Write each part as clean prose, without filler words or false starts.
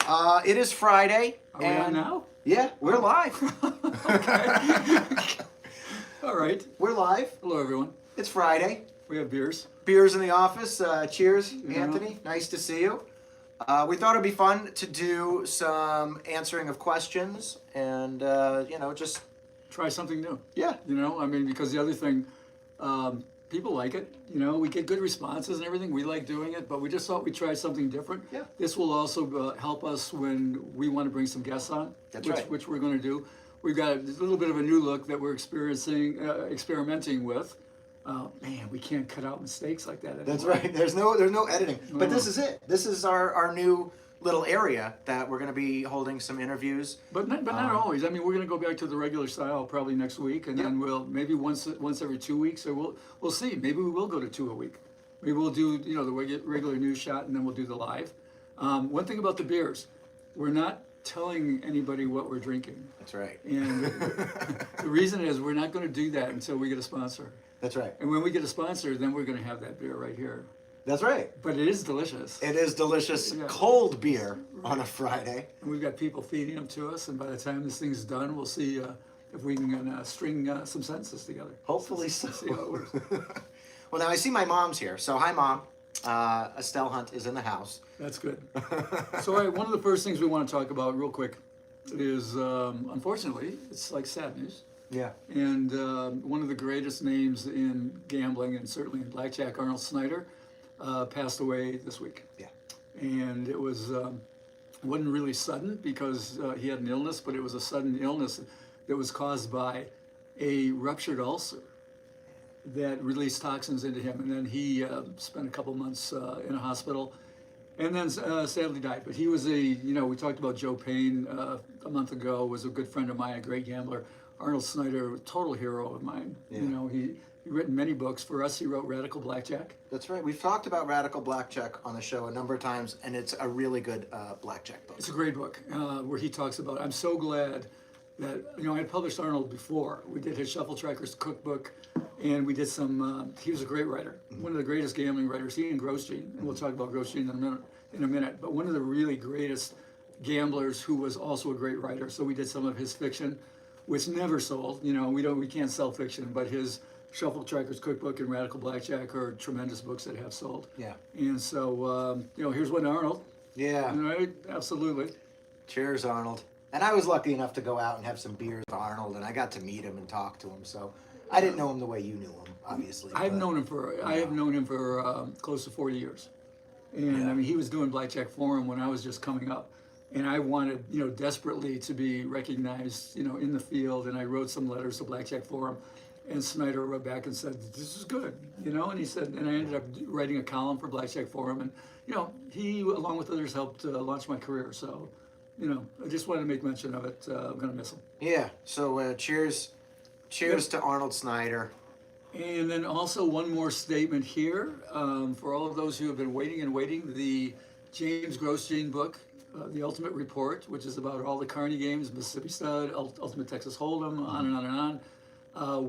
It is Friday. Are we on now? Yeah, we're live. Okay. All right. We're live. Hello, everyone. It's Friday. We have beers. Beers in the office. Cheers, Yeah. Anthony. Nice to see you. We thought it'd be fun to do some answering of questions and, just... Try something new. Yeah. Because the other thing, people like it. We get good responses and everything. We like doing it, but we just thought we'd try something different. Yeah. This will also help us when we want to bring some guests on. That's right. Which we're going to do. We've got a little bit of a new look that we're experimenting with. Man, we can't cut out mistakes like that anymore. That's right. There's no editing. No. But this is it. This is our new little area that we're going to be holding some interviews. But not always. We're going to go back to the regular style probably next week, and then we'll maybe once every 2 weeks, or we'll see. Maybe we will go to 2 a week. Maybe we'll do the regular news shot, and then we'll do the live. One thing about the beers, we're not telling anybody what we're drinking. That's right. And the reason is we're not going to do that until we get a sponsor. That's right. And when we get a sponsor, then we're going to have that beer right here. That's right. But it is delicious. It is delicious Yeah. cold beer on a Friday. And we've got people feeding them to us, and by the time this thing's done, we'll see if we can string some sentences together. Hopefully so. See how it works. Well, now I see my mom's here. So, hi, Mom. Estelle Hunt is in the house. That's good. So, all right, one of the first things we want to talk about real quick is, unfortunately, it's like sad news. Yeah. And one of the greatest names in gambling, and certainly in Blackjack, Arnold Snyder, passed away this week. Yeah. And it wasn't really sudden because he had an illness, but it was a sudden illness that was caused by a ruptured ulcer that released toxins into him. And then he spent a couple months in a hospital and then sadly died. But he was we talked about Joe Payne a month ago, was a good friend of mine, a great gambler. Arnold Snyder, a total hero of mine. Yeah. He written many books. For us, he wrote Radical Blackjack. That's right. We've talked about Radical Blackjack on the show a number of times, and it's a really good blackjack book. It's a great book where he talks about, I'm so glad that, I had published Arnold before. We did his Shuffle Trackers cookbook, and we did some, he was a great writer. Mm-hmm. One of the greatest gambling writers, he and Grosjean, and we'll talk about Grosjean in a minute, but one of the really greatest gamblers who was also a great writer. So we did some of his fiction, which never sold. We can't sell fiction, but his Shuffle Trackers Cookbook and Radical Blackjack are tremendous books that have sold. Yeah. And so, here's one to Arnold. Yeah. Right? Absolutely. Cheers, Arnold. And I was lucky enough to go out and have some beers with Arnold, and I got to meet him and talk to him. So I didn't know him the way you knew him, obviously. I have known him for close to 40 years. And he was doing Blackjack Forum when I was just coming up. And I wanted, desperately to be recognized, in the field. And I wrote some letters to Blackjack Forum. And Snyder wrote back and said, this is good, and he said, and I ended up writing a column for Blackjack Forum. And, he, along with others, helped launch my career. So, I just wanted to make mention of it. I'm going to miss him. Yeah. So cheers to Arnold Snyder. And then also one more statement here. For all of those who have been waiting, the James Grosjean book, The Ultimate Report, which is about all the Carney games, Mississippi Stud, Ultimate Texas Hold'em, on and on and on,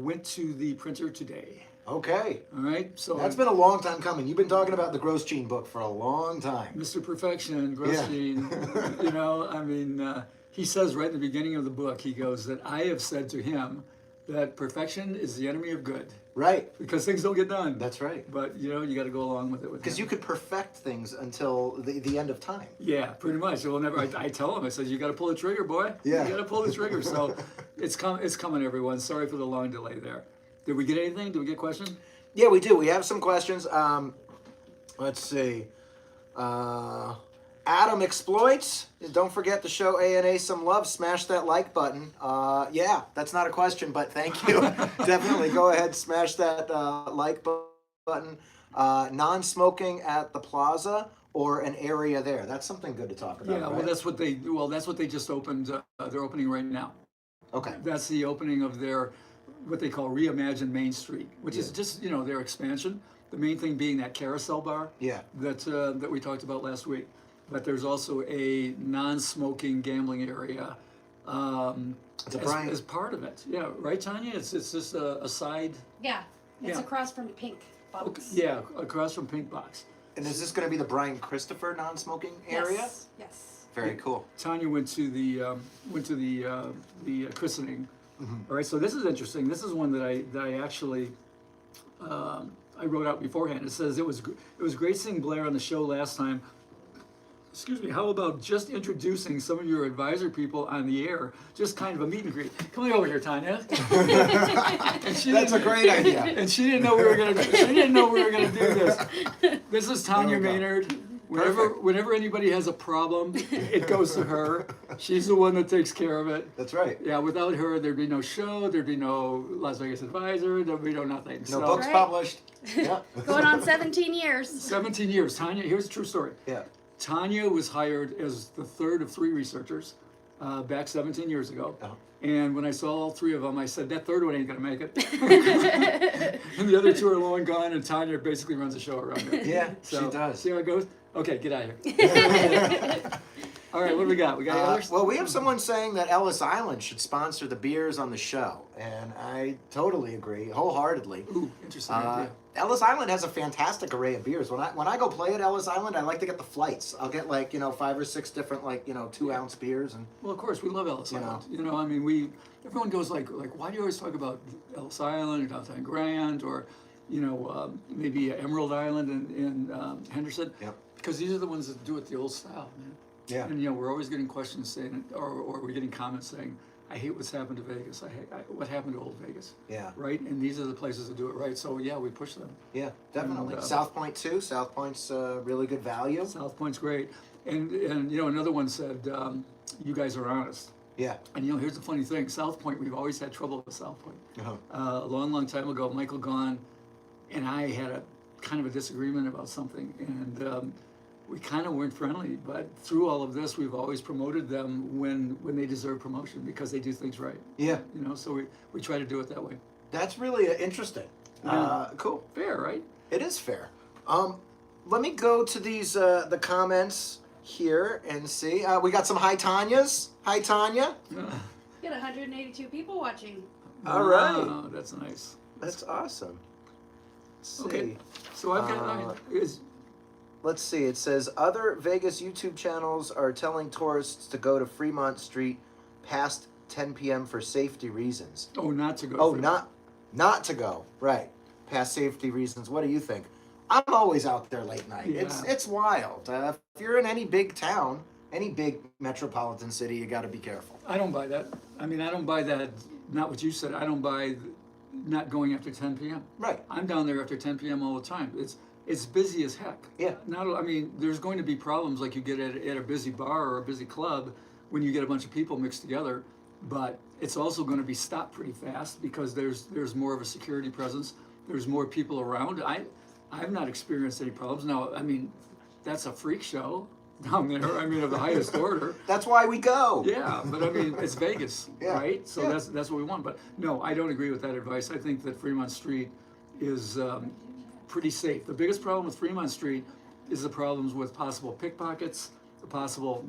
went to the printer today. Okay. All right. So that's been a long time coming. You've been talking about the Grosjean book for a long time. Mr. Perfection, Grosjean, he says right in the beginning of the book, he goes that I have said to him that perfection is the enemy of good. Right. Because things don't get done. That's right. But, you got to go along with it. Because you could perfect things until the end of time. Yeah, pretty much. I tell him, I said, you got to pull the trigger, boy. Yeah. You got to pull the trigger. So it's coming, everyone. Sorry for the long delay there. Did we get anything? Did we get a question? Yeah, we do. We have some questions. Let's see. Adam Exploits. Don't forget to show A&A some love. Smash that like button. Yeah, that's not a question, but thank you. Definitely go ahead, smash that like button. Non-smoking at the plaza or an area there. That's something good to talk about. Yeah, right? that's what they just opened. They're opening right now. Okay. That's the opening of their what they call Reimagine Main Street, which is just their expansion. The main thing being that carousel bar. Yeah. That we talked about last week. But there's also a non-smoking gambling area as part of it. Yeah, right, Tanya? It's just a side. Yeah, it's across from Pink Box. Okay, yeah, across from Pink Box. And is this going to be the Brian Christopher non-smoking area? Yes. Very cool. Tanya went to the christening. All right, so this is interesting. This is one that I actually I wrote out beforehand. It says it was great seeing Blair on the show last time. Excuse me. How about just introducing some of your advisor people on the air? Just kind of a meet and greet. Come on over here, Tanya. That's a great idea. And she didn't know we were gonna. She didn't know we were gonna do this. This is Tanya Maynard. Whenever anybody has a problem, it goes to her. She's the one that takes care of it. That's right. Yeah, without her, there'd be no show, there'd be no Las Vegas Advisor, there'd be no nothing. No books published. Yeah. Going on 17 years. 17 years. Tanya, here's a true story. Yeah. Tanya was hired as the third of 3 researchers back 17 years ago. Uh-huh. And when I saw all 3 of them, I said, that third one ain't gonna make it. And the other 2 are long gone, and Tanya basically runs the show around here. Yeah, So, she does. See how it goes? Okay, get out of here. All right, what do we got? We got others? Well, we have someone saying that Ellis Island should sponsor the beers on the show, and I totally agree, wholeheartedly. Ooh, interesting idea. Ellis Island has a fantastic array of beers. When I go play at Ellis Island, I like to get the flights. I'll get 5 or 6 different 2-ounce beers, and Well, of course, we love Ellis Island. I mean, everyone goes like, why do you always talk about Ellis Island or Downtown Grand or, maybe Emerald Island in Henderson? Yep. Because these are the ones that do it the old style, man. Yeah. And we're always getting questions saying, or we're getting comments saying, I hate what's happened to Vegas. I hate what happened to old Vegas. Yeah. Right? And these are the places that do it right. So yeah, we push them. Yeah, definitely. And, South Point too. South Point's really good value. South Point's great. And another one said, you guys are honest. Yeah. And here's the funny thing, South Point, we've always had trouble with South Point. Uh-huh. A long time ago, Michael Gahn and I had a kind of a disagreement about something, and we kind of weren't friendly, but through all of this, we've always promoted them when they deserve promotion because they do things right. Yeah. So we try to do it that way. That's really interesting. Yeah. Cool. Fair, right? It is fair. Let me go to these the comments here and see. We got some hi Tanyas. Hi Tanya. Got 182 people watching. All right. Wow, that's nice. That's awesome. Let's see. Okay, so I've got Let's see. It says other Vegas YouTube channels are telling tourists to go to Fremont Street past 10 p.m. for safety reasons. not to go. Oh, for- not to go. Right. Past safety reasons. What do you think? I'm always out there late night. Yeah. It's wild. If you're in any big town, any big metropolitan city, you got to be careful. I don't buy that. I mean, I don't buy that. Not what you said. I don't buy not going after 10 p.m. Right. I'm down there after 10 p.m. all the time. It's busy as heck. Yeah. I mean, there's going to be problems like you get at a busy bar or a busy club when you get a bunch of people mixed together, but it's also going to be stopped pretty fast because there's more of a security presence. There's more people around. I've not experienced any problems. Now, I mean, that's a freak show down there. I mean, of the highest order. That's why we go. Yeah, but I mean, it's Vegas, Yeah. right? So Yeah. that's what we want. But no, I don't agree with that advice. I think that Fremont Street is pretty safe. The biggest problem with Fremont Street is the problems with possible pickpockets.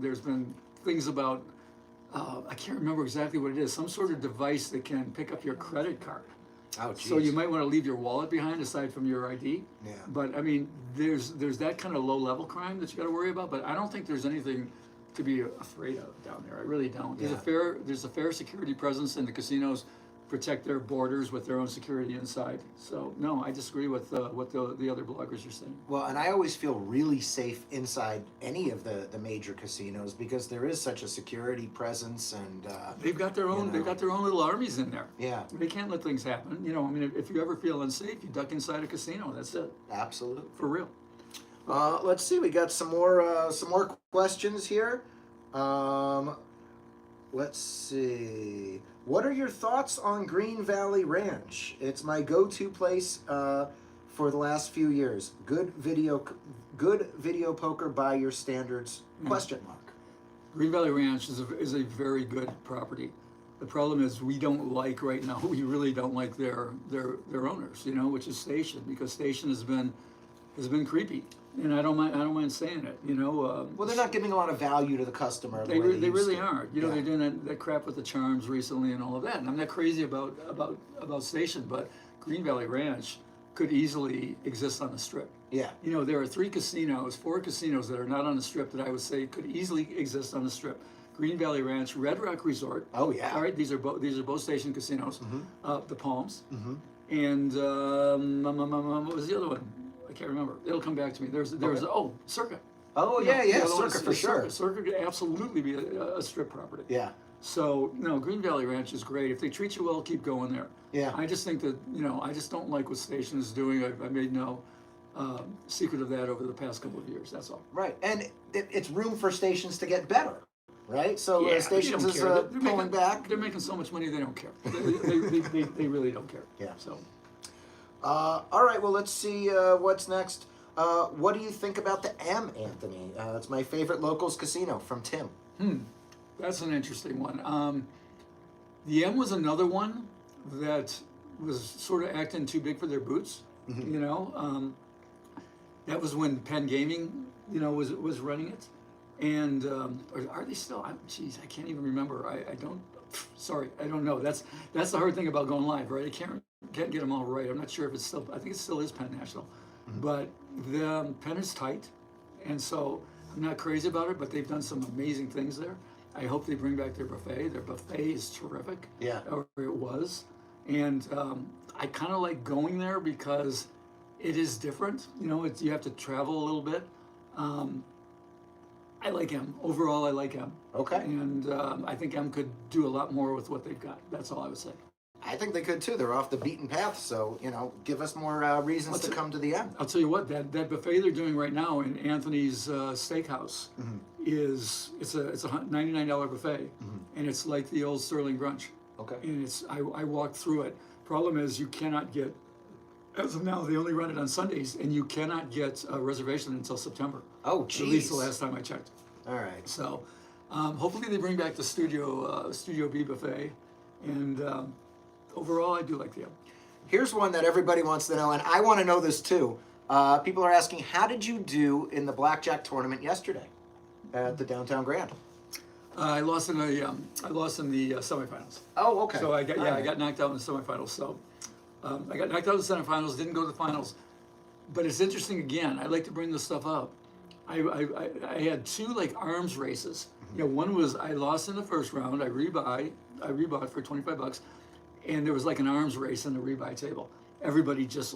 There's been things about, I can't remember exactly what it is, some sort of device that can pick up your credit card. Oh, geez. So you might want to leave your wallet behind aside from your ID. Yeah. But I mean, there's that kind of low level crime that you got to worry about. But I don't think there's anything to be afraid of down there. I really don't. There's Yeah. a fair security presence, and the casinos protect their borders with their own security inside. So no, I disagree with what the other bloggers are saying. Well, and I always feel really safe inside any of the major casinos because there is such a security presence and They've got their own. know. They've got their own little armies in there. yeah, They can't let things happen. I mean, if you ever feel unsafe, you duck inside a casino. That's it, absolutely. for real. Let's see. We got some more questions here. Let's see. What are your thoughts on Green Valley Ranch? It's my go-to place for the last few years. Good video poker by your standards? Question mark. Green Valley Ranch is a very good property. The problem is we don't like right now. We really don't like their owners, which is Station, because Station has been creepy, and I don't mind saying it. Well, they're not giving a lot of value to the customer. They really to. aren't. Yeah. They're doing that crap with the charms recently and all of that. And I'm not crazy about Station, but Green Valley Ranch could easily exist on the Strip. Yeah. You know, there are 4 casinos that are not on the Strip that I would say could easily exist on the Strip. Green Valley Ranch, Red Rock Resort. Oh, yeah. All right, these are both station casinos. The Palms. Mm-hmm. And what was the other one? I can't remember. It'll come back to me. There's Circa. Oh, You yeah, know, yeah, the other one Circa is for sure. Circa could absolutely be a Strip property. Yeah. So, no, Green Valley Ranch is great. If they treat you well, keep going there. Yeah. I just think that, I just don't like what Station is doing. I made no secret of that over the past couple of years. That's all. Right, and it's room for stations to get better, right? So Yeah, stations they don't is care. pulling back. They're making so much money they don't care. They really don't care. Yeah. So, All right, well, let's see what's next. What do you think about the M, Anthony? It's my favorite locals casino from Tim. that's an interesting one. The M was another one that was sort of acting too big for their boots. That was when Penn Gaming, was running it, and or are they still? I can't even remember. I don't. Sorry, I don't know. That's the hard thing about going live, right? I can't get them all right. I'm not sure if it's still. I think it still is Penn National, but the Penn is tight, and so I'm not crazy about it. But they've done some amazing things there. I hope they bring back their buffet. Their buffet is terrific. Yeah. Or it was, and I kind of like going there because it is different. You have to travel a little bit. I like M. Overall, I like M. Okay. And I think M could do a lot more with what they've got. That's all I would say. I think they could too. They're off the beaten path, so give us more reasons to come to the M. I'll tell you what, that buffet they're doing right now in Anthony's Steakhouse is it's a $99 buffet, and it's like the old Sterling brunch. Okay. And I walked through it. Problem is you cannot get, as of now, they only run it on Sundays, and you cannot get a reservation until September. Oh, geez. At least the last time I checked. All right. So, hopefully they bring back the Studio B buffet, and overall, I do like the M. Here's one that everybody wants to know, and I want to know this too. People are asking, how did you do in the Blackjack tournament yesterday at the Downtown Grand? I lost in the semifinals. Oh, okay. So I got All right. got knocked out in the semifinals. So I got knocked out in the semifinals. Didn't go to the finals. But it's interesting again. I like to bring this stuff up. I had 2 arms races. One was I lost in the first round. I rebought for $25, and there was an arms race on the rebuy table. Everybody just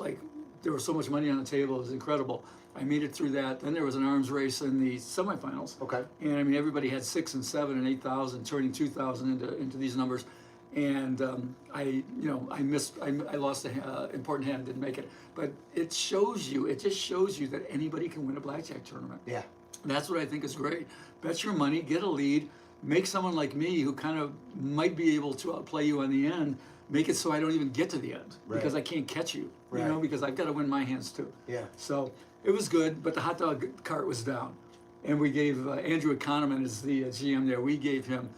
there was so much money on the table. It was incredible. I made it through that. Then there was an arms race in the semifinals. Okay. And everybody had 6 and 7 and 8,000, turning 2,000 into these numbers. And I lost an important hand, didn't make it. But it just shows you that anybody can win a blackjack tournament. Yeah. That's what I think is great. Bet your money, get a lead, make someone like me who kind of might be able to outplay you on the end, make it so I don't even get to the end because I can't catch you, Right. because I've got to win my hands too. Yeah. So it was good, but the hot dog cart was down. And we gave Andrew Economan as the GM there, we gave him,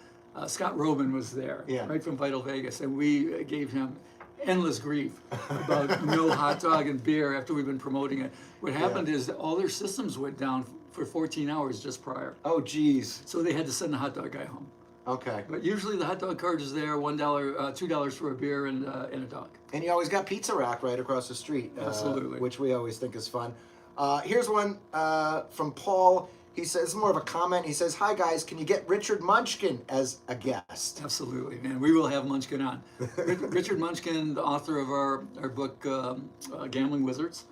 Scott Robin was there, right from Vital Vegas, and we gave him endless grief about no hot dog and beer after we've been promoting it. What happened is that all their systems went down for 14 hours just prior. Oh, geez. So they had to send the hot dog guy home. Okay. But usually the hot dog cart is there, $1, $2 for a beer and a dog. And you always got Pizza Rack right across the street. Absolutely. Which we always think is fun. Here's one from Paul. He says, more of a comment. He says, "Hi guys, can you get Richard Munchkin as a guest?" Absolutely, man. We will have Munchkin on. Richard Munchkin, the author of our book, Gambling Wizards.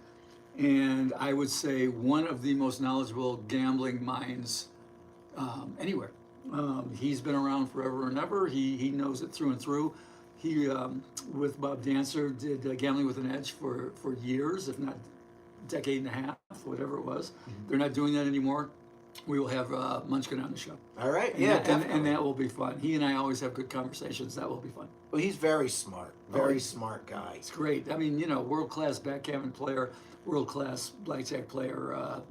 And I would say one of the most knowledgeable gambling minds anywhere. He's been around forever and ever. He knows it through and through. He, with Bob Dancer, did Gambling with an Edge for years, if not a decade and a half, whatever it was. They're not doing that anymore. We will have Munchkin on the show. All right. And Yeah, that, definitely. and that will be fun. He and I always have good conversations. That will be fun. Well, he's very smart. Very smart guy. It's great. World-class backgammon player, world-class blackjack player,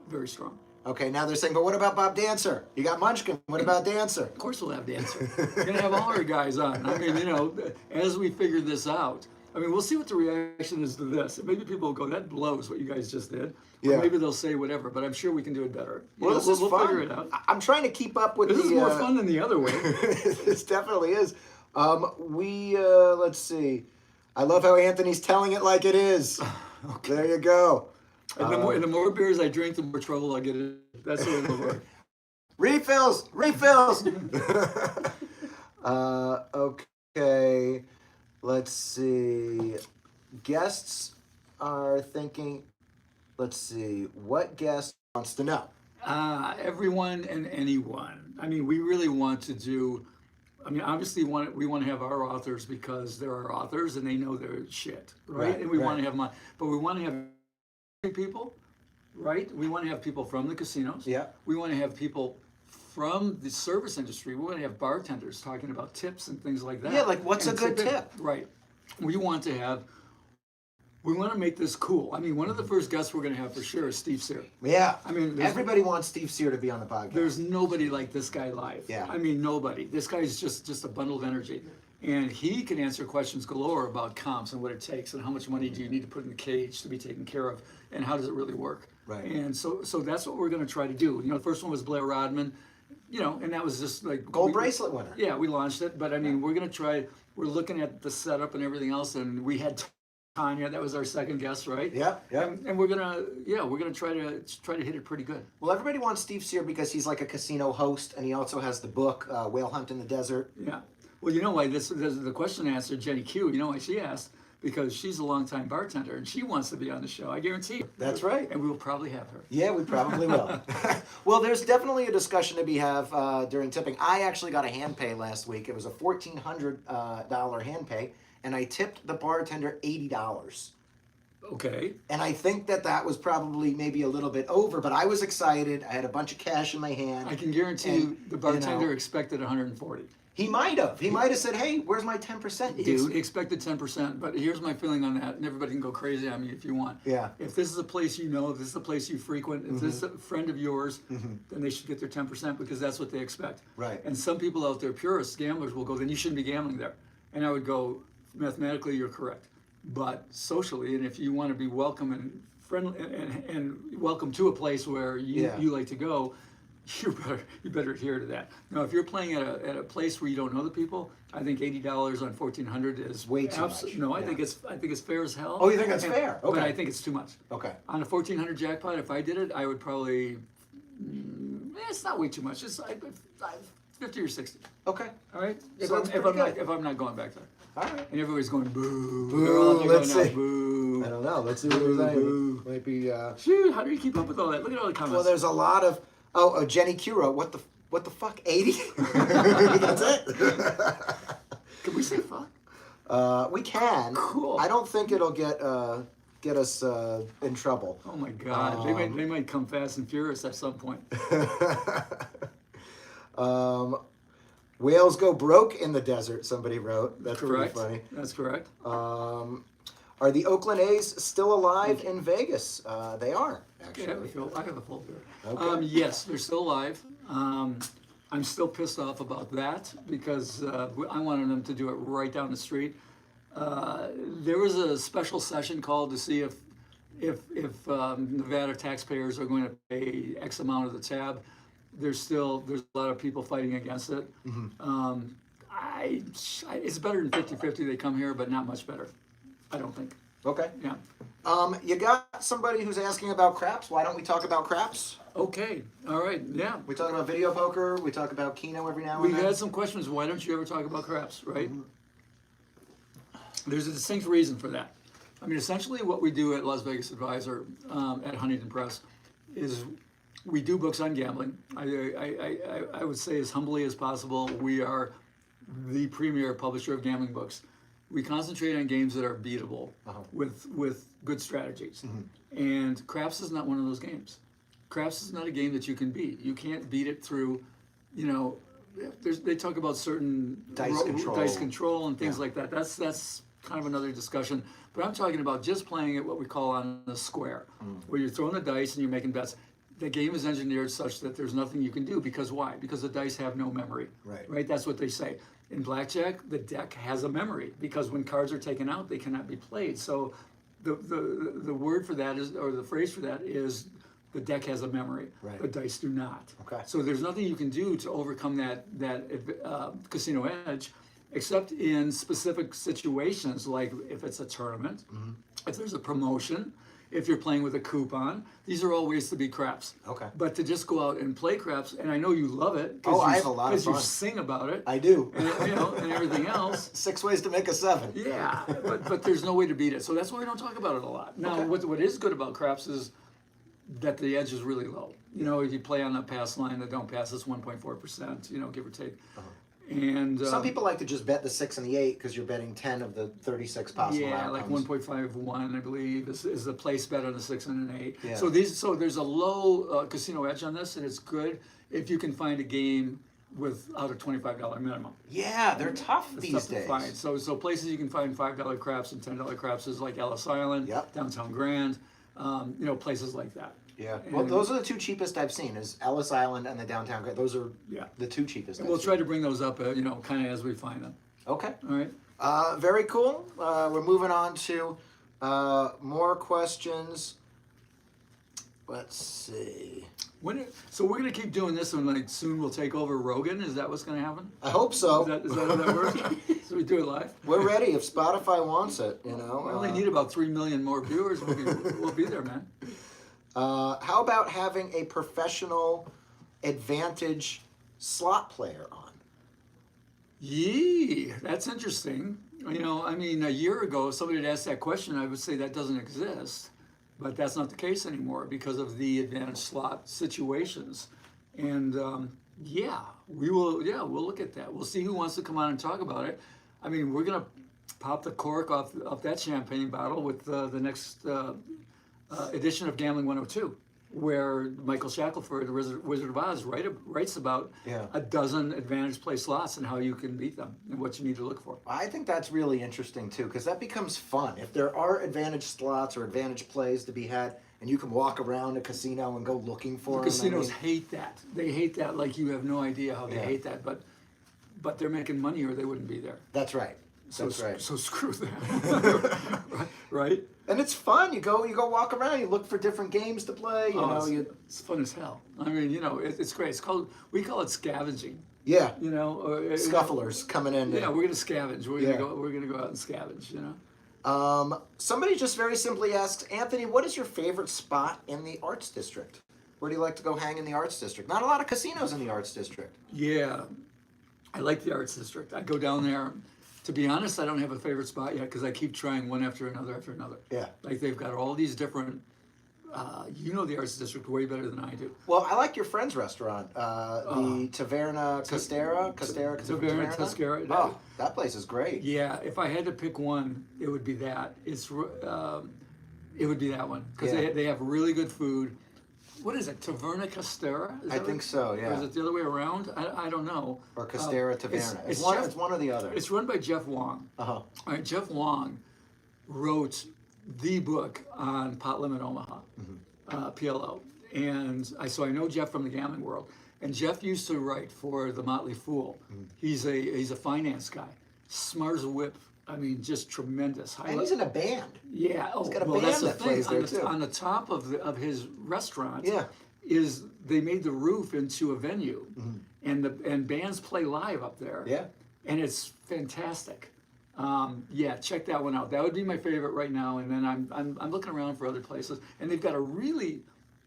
very strong. Okay, now they're saying, but what about Bob Dancer? You got Munchkin. What about Dancer? Of course we'll have Dancer. We're going to have all our guys on. As we figure this out, we'll see what the reaction is to this. Maybe people will go, that blows what you guys just did. Yeah. Or maybe they'll say whatever, but I'm sure we can do it better. Well, we'll fun. figure it out. I'm trying to keep up with This is more fun than the other way. This definitely is. Let's see. I love how Anthony's telling it like it is. Okay. There you go. And the more beers I drink, the more trouble I get in. That's the way it'll work. Refills. Okay. Let's see. Guests are thinking. Let's see. What guest wants to know? Everyone and anyone. I mean, we really want to do. I mean, obviously, we want to have our authors because they're our authors and they know their shit, right? And we want to have them on, but we want to have people, right? We want to have people from the casinos. Yeah. We want to have people from the service industry. We want to have bartenders talking about tips and things like that. Yeah, like what's a good tip? Right. We want to make this cool. I mean, one of the first guests we're going to have for sure is Steve Sear. Yeah. I mean, everybody wants Steve Sear to be on the podcast. There's nobody like this guy live. Yeah. I mean, nobody. This guy's just a bundle of energy. And he can answer questions galore about comps and what it takes and how much money do you need to put in the cage to be taken care of and how does it really work. Right. And so that's what we're going to try to do. You know, the first one was Blair Rodman, you know, and that was just like... Gold bracelet winner. Yeah, we launched it. But I mean, we're going to try, we're looking at the setup and everything else, and we had Tanya, that was our second guest, right? Yeah. And we're gonna try to hit it pretty good. Well, everybody wants Steve Sear because he's like a casino host, and he also has the book Whale Hunt in the Desert. Yeah. Well, you know why this the question answered Jenny Q. You know why she asked? Because she's a longtime bartender and she wants to be on the show. I guarantee you. That's right. And we will probably have her. Yeah, we probably will. Well, there's definitely a discussion to be have during tipping. I actually got a hand pay last week. It was a $1,400 hand pay, and I tipped the bartender $80. Okay. And I think that was probably maybe a little bit over, but I was excited. I had a bunch of cash in my hand. I can guarantee you the bartender expected 140. He might have. He might have said, "Hey, where's my 10%, dude?" He expected 10%, but here's my feeling on that, and everybody can go crazy on me if you want. Yeah. If this is a place you know, if this is a place you frequent, if this is a friend of yours, then they should get their 10% because that's what they expect. Right. And some people out there, purists, gamblers, will go, then you shouldn't be gambling there. And I would go, mathematically, you're correct. But socially, and if you want to be welcome and friendly and welcome to a place where you like to go, you better adhere to that. Now, if you're playing at a place where you don't know the people, I think $80 on $1,400 is way too much. No, I think it's fair as hell. Oh, you think that's fair? Okay. But I think it's too much. Okay. On a $1,400 jackpot, if I did it, I would probably. It's not way too much. It's 50 or 60. Okay. All right. So If I'm not going back there. All right. And everybody's going boo. Boo, They're all up there let's going, see. boo. I don't know. Let's see what we're saying. Might be. Shoot, how do you keep up with all that? Look at all the comments. Well, there's a lot of. Oh, Jenny Curo. What the fuck? 80? That's it. Can we say fuck? We can. Cool. I don't think it'll get us in trouble. Oh my God, they might come fast and furious at some point. Whales go broke in the desert. Somebody wrote. That's Correct. pretty funny. That's correct. Are the Oakland A's still alive in Vegas? They are, actually. Yeah, I have a full beer. Okay. Yes, they're still alive. I'm still pissed off about that because I wanted them to do it right down the street. There was a special session called to see if Nevada taxpayers are going to pay X amount of the tab. There's a lot of people fighting against it. It's better than 50-50. They come here, but not much better. I don't think. Okay. Yeah. You got somebody who's asking about craps. Why don't we talk about craps? Okay. All right. Yeah. We talk about video poker. We talk about Keno every now and We then. had some questions. Why don't you ever talk about craps, right? There's a distinct reason for that. I mean, essentially what we do at Las Vegas Advisor, at Huntington Press, is we do books on gambling. I would say as humbly as possible, we are the premier publisher of gambling books. We concentrate on games that are beatable with good strategies. And craps is not one of those games. Craps is not a game that you can beat. You can't beat it through, they talk about certain dice control and things like that. That's kind of another discussion. But I'm talking about just playing it what we call on the square, where you're throwing the dice and you're making bets. The game is engineered such that there's nothing you can do. Because why? Because the dice have no memory. Right? That's what they say. In Blackjack, the deck has a memory because when cards are taken out, they cannot be played. So the word for that is, or the phrase for that is, the deck has a memory. Right. The dice do not. Okay. So So there's nothing you can do to overcome that casino edge, except in specific situations, like if it's a tournament, if there's a promotion, if you're playing with a coupon. These are all ways to beat craps. Okay. But to just go out and play craps, and I know you love it. Oh, I have a lot of Because you fun. sing about it. I do. And, and everything else. 6 ways to make a 7. Yeah, but there's no way to beat it. So that's why we don't talk about it a lot. Now, Okay. what is good about craps is that the edge is really low. You know, if you play on the pass line that don't pass, it's 1.4%, you know, give or take. And Some people like to just bet the 6 and the 8 because you're betting 10 of the 36 possible yeah, like outcomes. 1.51, I believe, is the place bet on the 6 and an 8. Yeah. So there's a low casino edge on this, and it's good if you can find a game without a $25 minimum. Yeah, they're tough It's these tough to days. find. So places you can find $5 craps and $10 craps is like Ellis Island, Yep. Downtown Grand, you know, places like that. Yeah. Well, And- those are the 2 cheapest I've seen. Is Ellis Island and the downtown. Those are Yeah. the 2 cheapest. And I've we'll seen. try to bring those up, you know, kind of as we find them. Okay. All right. Very cool. We're moving on to more questions. Let's see. So we're gonna keep doing this, and like soon we'll take over Rogan. Is that what's gonna happen? I hope so. Is that how that works? So we do it live. We're ready if Spotify wants it. You know. We only need about 3 million more viewers. We'll be there, man. How about having a professional advantage slot player on? Yee, that's interesting. You know, I mean, a year ago, if somebody had asked that question, I would say that doesn't exist. But that's not the case anymore because of the advantage slot situations. And yeah, we'll look at that. We'll see who wants to come on and talk about it. I mean, we're gonna pop the cork off that champagne bottle with the next edition of Gambling 102, where Michael Shackelford, the Wizard of Oz, writes about a dozen advantage play slots and how you can beat them and what you need to look for. I think that's really interesting too, because that becomes fun. If there are advantage slots or advantage plays to be had, and you can walk around a casino and go looking for them. Casinos hate that. They hate that like you have no idea how they hate that. But they're making money or they wouldn't be there. That's right. That's right. So screw them. right? And it's fun. You go walk around. You look for different games to play. You know, it's fun as hell. I mean, you know, it's great. We call it scavenging. Yeah. You know, or, Scufflers coming in. Yeah, we're gonna scavenge. We're gonna go out and scavenge. You know. Somebody just very simply asks, Anthony, what is your favorite spot in the Arts District? Where do you like to go hang in the Arts District? Not a lot of casinos in the Arts District. Yeah, I like the Arts District. I go down there. To be honest, I don't have a favorite spot yet because I keep trying one after another. Yeah. Like they've got all these different. You know the Arts District way better than I do. Well, I like your friend's restaurant, the Taverna Castera. Taverna Castera. Oh, that place is great. Yeah, if I had to pick one, it would be that. It would be that one because they have really good food. What is it, Taverna Castera? I think so, yeah. Or is it the other way around? I don't know. Or Castera Taverna. It's one or the other. It's run by Jeff Wong. Uh-huh. All right, Jeff Wong wrote the book on Pot Limit Omaha, PLO. And so I know Jeff from the gambling world. And Jeff used to write for The Motley Fool. He's a finance guy. Smart as a whip. I mean, just tremendous. And he's in a band. Yeah. He's got a well, that's band the that plays thing. there, too. On the top of his restaurant, Yeah. is they made the roof into a venue, and bands play live up there. Yeah. And it's fantastic. Yeah, check that one out. That would be my favorite right now. And then I'm looking around for other places, and they've got a really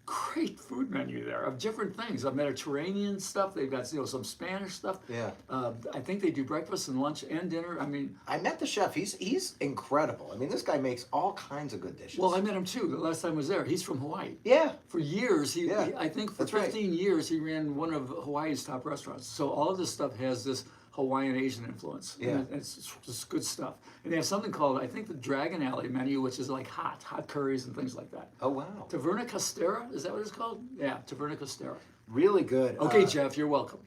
great food menu there of different things. Mediterranean stuff. They've got some Spanish stuff. Yeah. I think they do breakfast and lunch and dinner. I mean, I met the chef. He's incredible. I mean, this guy makes all kinds of good dishes. well, I met him too. The last time I was there, he's from Hawaii. Yeah. For years, I think for That's right. 15 years, he ran one of Hawaii's top restaurants. So all of this stuff has this Hawaiian Asian influence. Yeah. And it's just good stuff. And they have something called, I think, the Dragon Alley menu, which is like hot curries and things like that. Oh, wow. Taverna Castera, is that what it's called? Yeah, Taverna Castera. Really good. Okay, Jeff, you're welcome.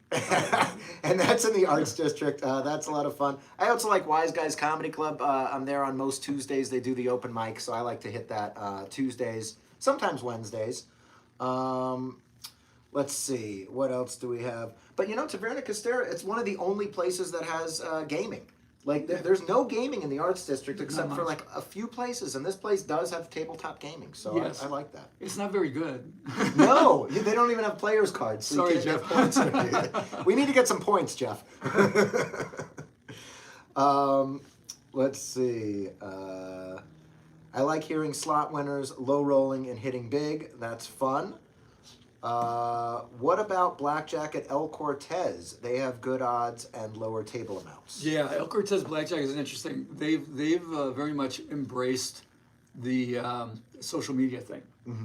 And that's in the Arts District. That's a lot of fun. I also like Wise Guys Comedy Club. I'm there on most Tuesdays. They do the open mic, so I like to hit that Tuesdays, sometimes Wednesdays. Let's see, what else do we have? But you know, Taverna Castera, it's one of the only places that has gaming. Like, there's no gaming in the Arts District except for like a few places, and this place does have tabletop gaming, so Yes. I like that. It's not very good. No, they don't even have players cards. So Sorry, you can't Jeff. get points. We need to get some points, Jeff. Let's see. I like hearing slot winners low rolling and hitting big. That's fun. What about Blackjack at El Cortez? They have good odds and lower table amounts. Yeah, El Cortez Blackjack is interesting. They've very much embraced the social media thing,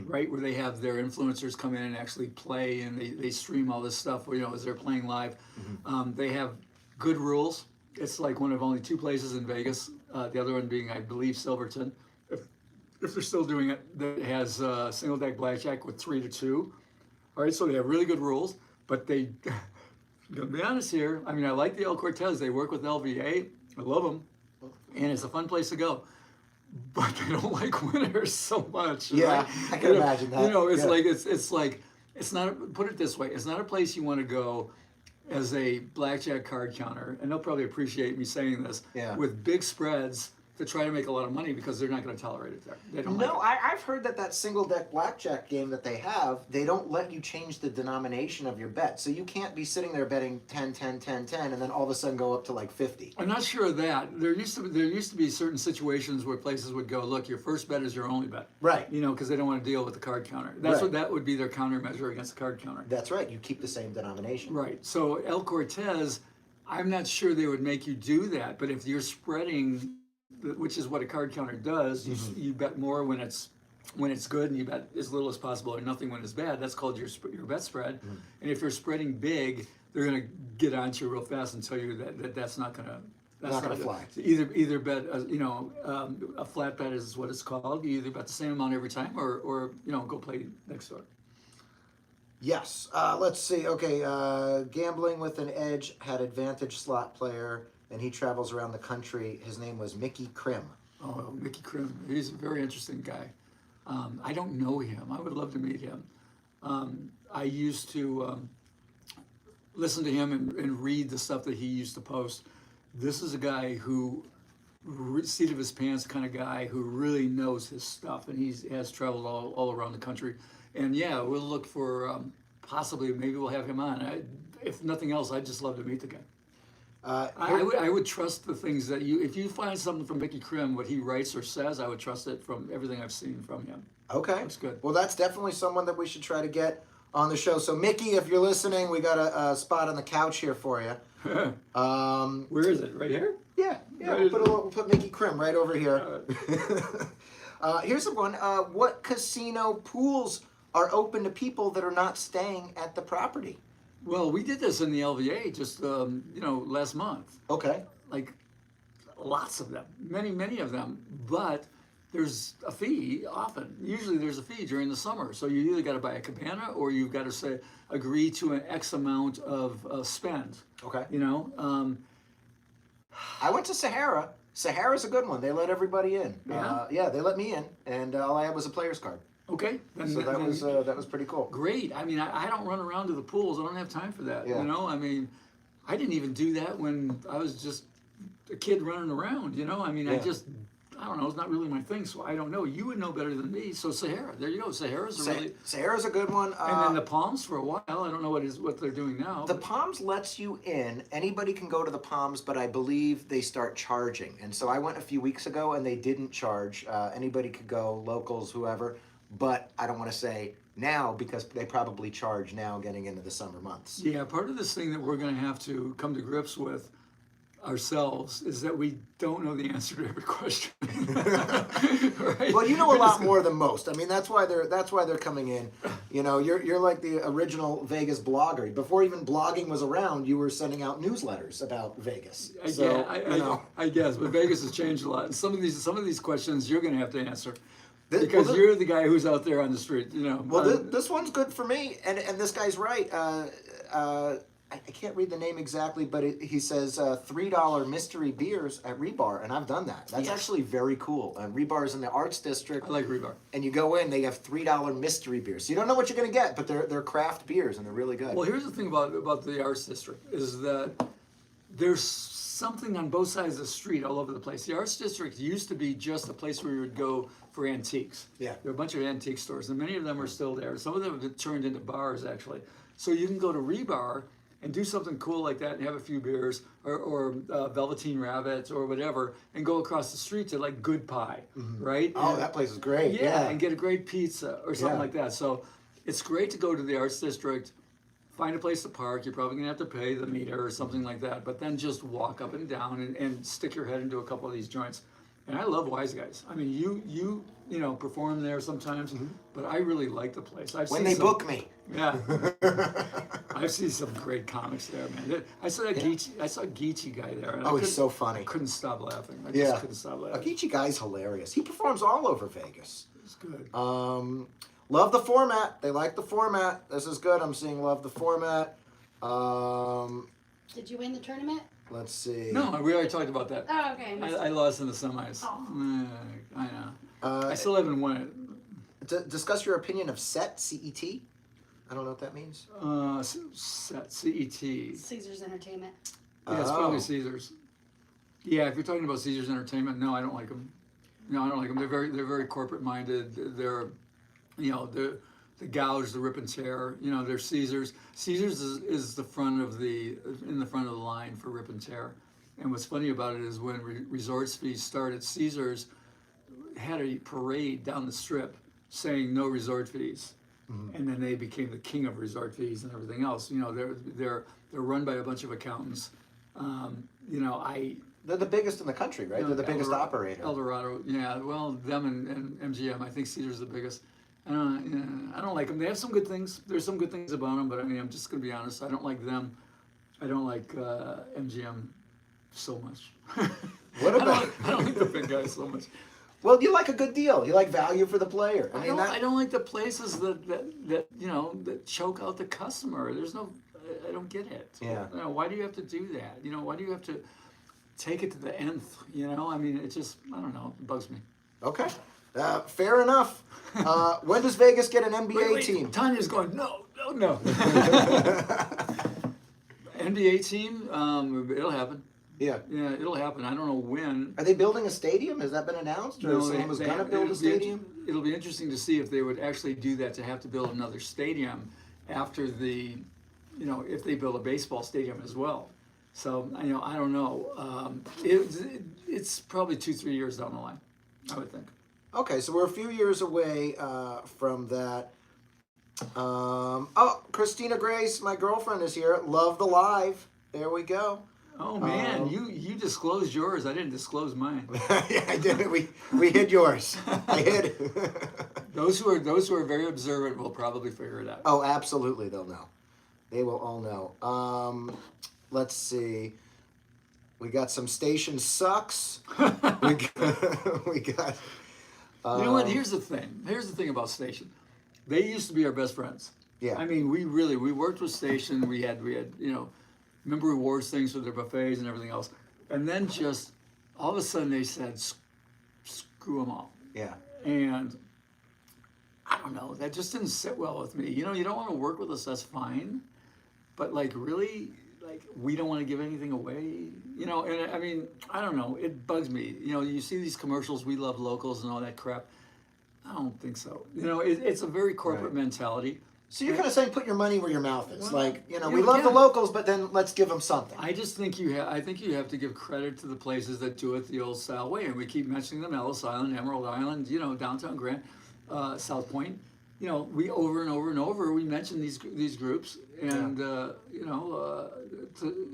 right? Where they have their influencers come in and actually play, and they stream all this stuff. You know, as they're playing live. They have good rules. It's like one of only 2 places in Vegas. The other one being, I believe, Silverton. If they're still doing it, that has single deck blackjack with 3 to 2. All right, so they have really good rules, but they, to be honest here, I mean, I like the El Cortez. They work with LVA. I love them, and it's a fun place to go. But they don't like winners so much. Yeah, right? I can imagine that. You know, it's Yeah. like it's not. Put it this way: it's not a place you want to go as a blackjack card counter, and they'll probably appreciate me saying this. Yeah. With big spreads to try to make a lot of money because they're not going to tolerate it there. They don't No, like it. I've heard that single deck blackjack game that they have, they don't let you change the denomination of your bet. So you can't be sitting there betting 10, 10, 10, 10, and then all of a sudden go up to like 50. I'm not sure of that. There used to be certain situations where places would go, look, your first bet is your only bet. Right. You know, because they don't want to deal with the card counter. That's Right. what that would be their countermeasure against the card counter. That's right. You keep the same denomination. Right. So El Cortez, I'm not sure they would make you do that, but if you're spreading, which is what a card counter does, you bet more when it's good, and you bet as little as possible or nothing when it's bad. That's called your bet spread. And if you're spreading big, they're going to get onto you real fast and tell you that's not going to. That's Not gonna fly. Either bet, a flat bet is what it's called. You either bet the same amount every time, or go play next door. Yes. Let's see. Okay. Gambling with an Edge had advantage slot player, and he travels around the country. His name was Mickey Krim. Oh, Mickey Krim. He's a very interesting guy. I don't know him. I would love to meet him. I used to listen to him and read the stuff that he used to post. This is a guy who, seat of his pants kind of guy who really knows his stuff, and he has traveled all around the country. And yeah, we'll look for possibly, maybe we'll have him on. If nothing else, I'd just love to meet the guy. I would trust the things that if you find something from Mickey Krim, what he writes or says, I would trust it from everything I've seen from him. Okay. That's good. Well, that's definitely someone that we should try to get on the show. So, Mickey, if you're listening, we got a spot on the couch here for you. Where is it? Right here? Yeah. Right. We'll put Mickey Krim right over here. Here's the one. What casino pools are open to people that are not staying at the property? Well, we did this in the LVA just last month. Okay. Like lots of them, many of them, but there's a fee often. Usually there's a fee during the summer. So you either got to buy a cabana or you've got to agree to an X amount of spend. Okay. I went to Sahara. Sahara's a good one. They let everybody in. Yeah? They let me in, and all I had was a player's card. Okay. So that was pretty cool. Great. I mean, I don't run around to the pools. I don't have time for that. Yeah. I mean, I didn't even do that when I was just a kid running around. I mean, Yeah. I don't know. It's not really my thing, so I don't know. You would know better than me. So Sahara, there you go. Sahara's Sahara's a good one. and then the Palms for a while. I don't know what they're doing now. The Palms lets you in. Anybody can go to the Palms, but I believe they start charging. And so I went a few weeks ago, and they didn't charge. Anybody could go, locals, whoever. But I don't want to say now because they probably charge now getting into the summer months. Yeah, part of this thing that we're going to have to come to grips with ourselves is that we don't know the answer to every question. Right? Well, you know a lot more than most. I mean, that's why they're coming in. You're like the original Vegas blogger. Before even blogging was around, you were sending out newsletters about Vegas. So, I guess, but Vegas has changed a lot. And some of these questions you're going to have to answer. This- Because well, you're the guy who's out there on the street, Well, this one's good for me, and this guy's right. I can't read the name exactly, but he says $3 mystery beers at Rebar, and I've done that. That's actually very cool. Rebar is in the Arts District. I like Rebar. And you go in, they have $3 mystery beers. So you don't know what you're going to get, but they're craft beers, and they're really good. Well, here's the thing about the Arts District is that there's something on both sides of the street all over the place. The Arts District used to be just a place where you would go for antiques. Yeah. There are a bunch of antique stores, and many of them are still there. Some of them have turned into bars, actually. So you can go to Rebar, and do something cool like that and have a few beers or Velveteen Rabbits or whatever and go across the street to like Good Pie, right? Oh, And- that place is great. yeah, and get a great pizza or something Yeah. like that. So it's great to go to the Arts District, find a place to park. You're probably gonna have to pay the meter or something like that, but then just walk up and down and stick your head into a couple of these joints. And I love Wise Guys. I mean, you know perform there sometimes, but I really like the place. I've When seen they some- book me. yeah, I've seen some great comics there, man. I saw that Geechee guy there. And Oh, I he's so funny. couldn't stop laughing. I Yeah. just couldn't stop laughing. Akichi guy's hilarious. He performs all over Vegas. It's good. Love the format. They like the format. This is good. I'm seeing love the format. Did you win the tournament? Let's see. No, we already talked about that. Oh, okay. I lost in the semis. Oh. I know. Uh, I still haven't won it. discuss your opinion of set, CET. I don't know what that means. CET. Yeah, Caesar's Entertainment. it's probably Caesars. Yeah, if you're talking about Caesars Entertainment, no, I don't like them. No, I don't like them. They're very corporate minded. They're, you know, the gouge, the rip and tear. You know, they're Caesars. Caesars is the front of in the front of the line for rip and tear. And what's funny about it is when resorts fees started, Caesars had a parade down the strip saying no resort fees. And then they became the king of resort fees and everything else. You know, they're run by a bunch of accountants. You know, They're the biggest in the country, right? They're the biggest operator. Eldorado, yeah. Well, them and MGM. I think Caesar's the biggest. I don't like them. They have some good things. There's some good things about them, but I mean, I'm just gonna be honest. I don't like them. I don't like MGM so much. What about? I don't like the big guys so much. Well, you like a good deal. You like value for the player. I mean, I don't like the places that you know that choke out the customer. There's no, I don't get it. Yeah. You know, why do you have to do that? You know, why do you have to take it to the nth? You know, I mean, it just, I don't know, it bugs me. Okay. Fair enough. When does Vegas get an NBA team? Tanya's going, no. NBA team, it'll happen. Yeah. Yeah, it'll happen. I don't know when. Are they building a stadium? Has that been announced? Or someone was going to build a stadium? It'll be interesting to see if they would actually do that, to have to build another stadium after you know, if they build a baseball stadium as well. So, you know, I don't know. It's probably 2-3 years down the line, I would think. Okay, so we're a few years away from that. Christina Grace, my girlfriend, is here. Love the live. There we go. Oh man, you disclosed yours. I didn't disclose mine. Yeah, I did. We hid yours. I hid. Those who are very observant will probably figure it out. Oh, absolutely, they'll know. They will all know. Let's see. We got some station sucks. we got. You know what? Here's the thing. Here's the thing about Station. They used to be our best friends. Yeah. I mean, we worked with Station. We had you know, member rewards things for their buffets and everything else. And then just all of a sudden they said, screw them all. Yeah. And I don't know. That just didn't sit well with me. You know, you don't want to work with us. That's fine. But like, really, like, we don't want to give anything away. You know, and I mean, I don't know. It bugs me. You know, you see these commercials, we love locals and all that crap. I don't think so. You know, it's a very corporate mentality. So you're kind of saying put your money where your mouth is. Well, like, you know, you we love the can. locals, but then let's give them something. I just think I think you have to give credit to the places that do it the old style way, and we keep mentioning them: Ellis Island, Emerald Island, you know, downtown Grant, South Point. You know, we over and over and over we mention these groups, and you know,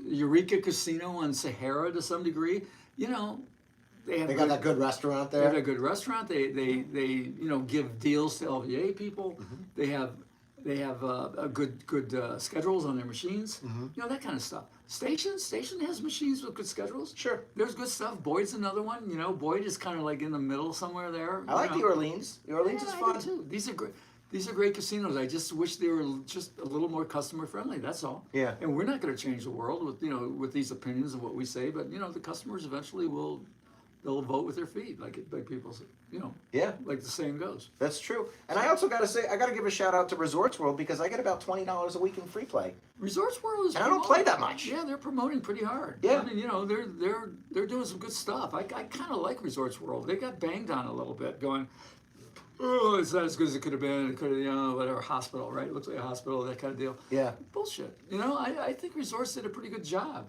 Eureka Casino on Sahara to some degree. You know, they got that good restaurant They there. have a good restaurant. They you know, give deals to LVA people. They have a good schedules on their machines. You know, that kind of stuff. Station has machines with good schedules. Sure. There's good stuff. Boyd's another one. You know, Boyd is kind of like in the middle somewhere there. I like the Orleans. The Orleans is I fun. do too. These are great. These are great casinos. I just wish they were just a little more customer friendly. That's all. Yeah. And we're not going to change the world with these opinions of what we say, but you know, the customers eventually they'll vote with their feet, like people say. You know. Yeah. Like the saying goes. That's true. And I also got to say, I got to give a shout out to Resorts World because I get about $20 a week in free play. Resorts World is. And I don't play that much. Yeah, they're promoting pretty hard. Yeah. I mean, you know, they're doing some good stuff. I kind of like Resorts World. They got banged on a little bit, going, oh, it's not as good as it could have been. It could have, whatever, hospital, right? It looks like a hospital, that kind of deal. Yeah. Bullshit. I think resorts did a pretty good job.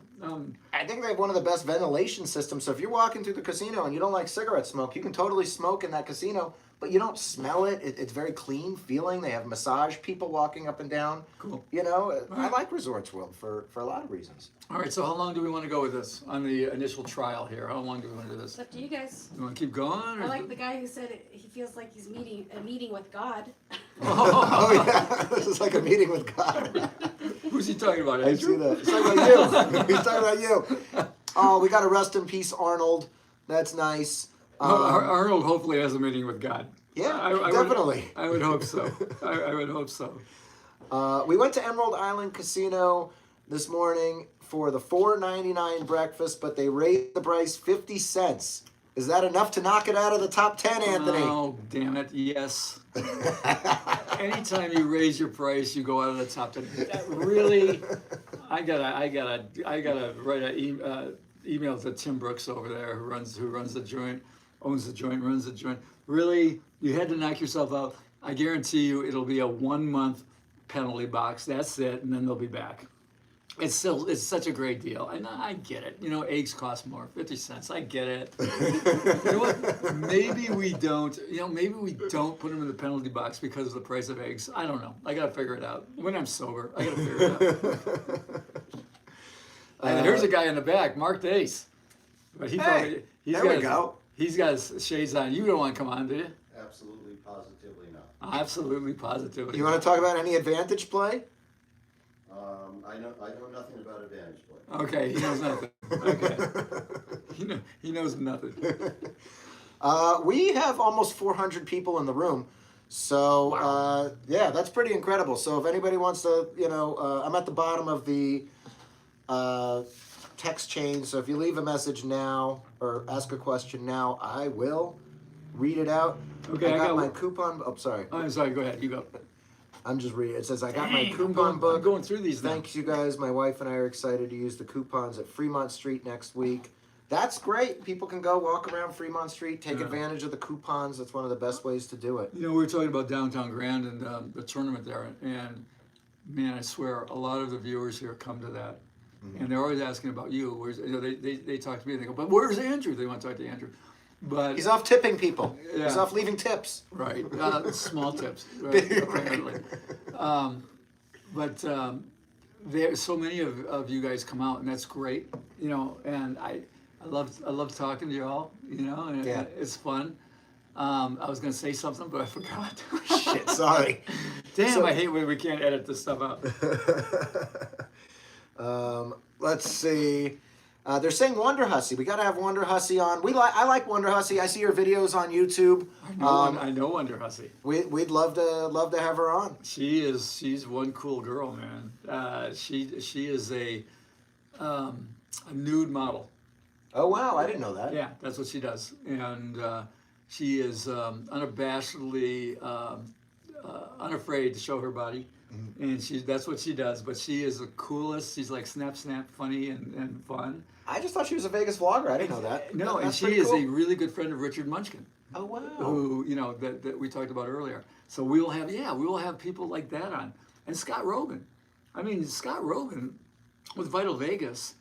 I think they have one of the best ventilation systems. So if you're walking through the casino and you don't like cigarette smoke, you can totally smoke in that casino, but you don't smell it. It's very clean feeling. They have massage people walking up and down. Cool. I like Resorts World for a lot of reasons. All right, so how long do we want to go with this on the initial trial here? How long do we want to do It's this? up to you guys. You want to keep going? Or I like the guy who said he feels like he's a meeting with God. Oh yeah, this is like a meeting with God. Who's he talking about? I see Andrew? that. He's talking about you. He's talking about you. Oh, we got to rest in peace, Arnold. That's nice. Arnold hopefully has a meeting with God. Yeah, I definitely. I would hope so. I would hope so. We went to Emerald Island Casino this morning for the $4.99 breakfast, but they raised the price 50 cents. Is that enough to knock it out of the top 10, Anthony? Oh, damn it, yes. Anytime you raise your price, you go out of the top 10. Really, I gotta write an email to Tim Brooks over there, who runs the joint, owns the joint, runs the joint. Really, you had to knock yourself out. I guarantee you, it'll be a 1 month penalty box. That's it, and then they'll be back. It's such a great deal. And I get it. Eggs cost more, 50 cents. I get it. You know what? Maybe we don't put them in the penalty box because of the price of eggs. I don't know. I got to figure it out. When I'm sober, I got to figure it out. And here's a guy in the back, Mark Dace. But he's got his shades on. You don't want to come on, do you? Absolutely, positively not. Absolutely, positively. You want to talk about any advantage play? I know nothing about advantage play. Okay, he knows nothing. Okay. He knows nothing. We have almost 400 people in the room. So, Wow. Yeah, that's pretty incredible. So if anybody wants to, I'm at the bottom of the text chain. So if you leave a message now or ask a question now, I will read it out. Okay, I got my one. coupon. Oh, sorry. I'm sorry, go ahead. You go. I'm just reading. It says, I got my Dang, coupon book. I'm going through these now. Thanks, you guys. My wife and I are excited to use the coupons at Fremont Street next week. That's great. People can go walk around Fremont Street, take advantage of the coupons. That's one of the best ways to do it. We were talking about Downtown Grand and the tournament there, and man, I swear, a lot of the viewers here come to that, and they're always asking about you. Where's, they talk to me and they go, but where's Andrew? They want to talk to Andrew. But He's off tipping people. Yeah. He's off leaving tips. right, small tips, right, apparently. But there's so many of you guys come out, and that's great. And I love talking to you all. And Yeah. it's fun. I was gonna say something, but I forgot. Shit, sorry. Damn, I hate when we can't edit this stuff out. Let's see. They're saying Wonder Hussy. We got to have Wonder Hussy on. I like Wonder Hussy. I see her videos on YouTube. I know Wonder Hussy. We'd love to have her on. She's one cool girl, man. She is a nude model. Oh wow, I didn't know that. Yeah, that's what she does, and she is unabashedly unafraid to show her body, and that's what she does. But she is the coolest. She's like snap, funny and fun. I just thought she was a Vegas vlogger. I didn't know that. No, and That's she pretty is cool. a really good friend of Richard Munchkin. Oh wow. Who that we talked about earlier. So we will have people like that on, and Scott Rogan. I mean, Scott Rogan with Vital Vegas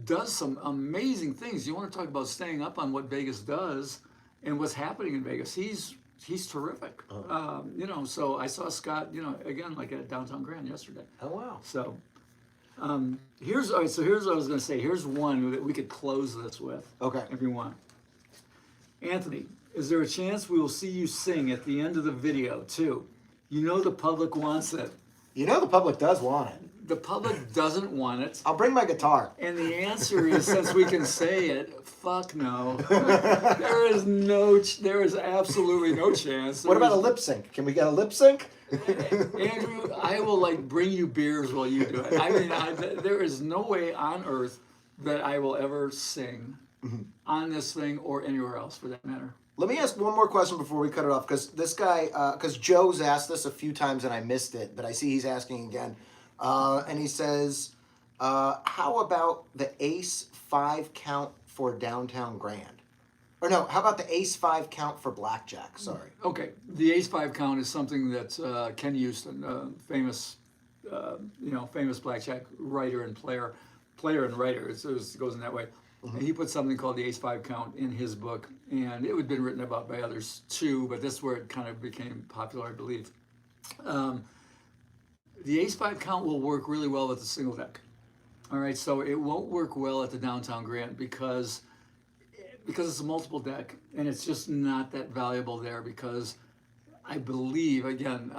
does some amazing things. You want to talk about staying up on what Vegas does and what's happening in Vegas? He's terrific. So I saw Scott, again like at Downtown Grand yesterday. Oh wow. So here's what I was going to say. Here's one that we could close this with. Okay. If you want. Anthony, is there a chance we will see you sing at the end of the video too? The public wants it. The public does want it. The public doesn't want it. I'll bring my guitar. And the answer is, since we can say it, fuck no. There is absolutely no chance. What about a lip sync? Can we get a lip sync? Andrew, I will bring you beers while you do it. I mean, there is no way on earth that I will ever sing on this thing or anywhere else for that matter. Let me ask one more question before we cut it off, because this guy, because Joe's asked this a few times and I missed it, but I see he's asking again. And he says, how about the ace 5 count for Downtown Grand? Or no, how about the ace-5 count for blackjack? Sorry. Okay, the ace-5 count is something that Ken Houston, famous, famous blackjack writer and player and writer. It goes in that way. And he put something called the ace-5 count in his book, and it had been written about by others too, but this is where it kind of became popular, I believe. The ace-5 count will work really well with the single deck. All right, so it won't work well at the Downtown Grand because it's a multiple deck, and it's just not that valuable there because I believe, again,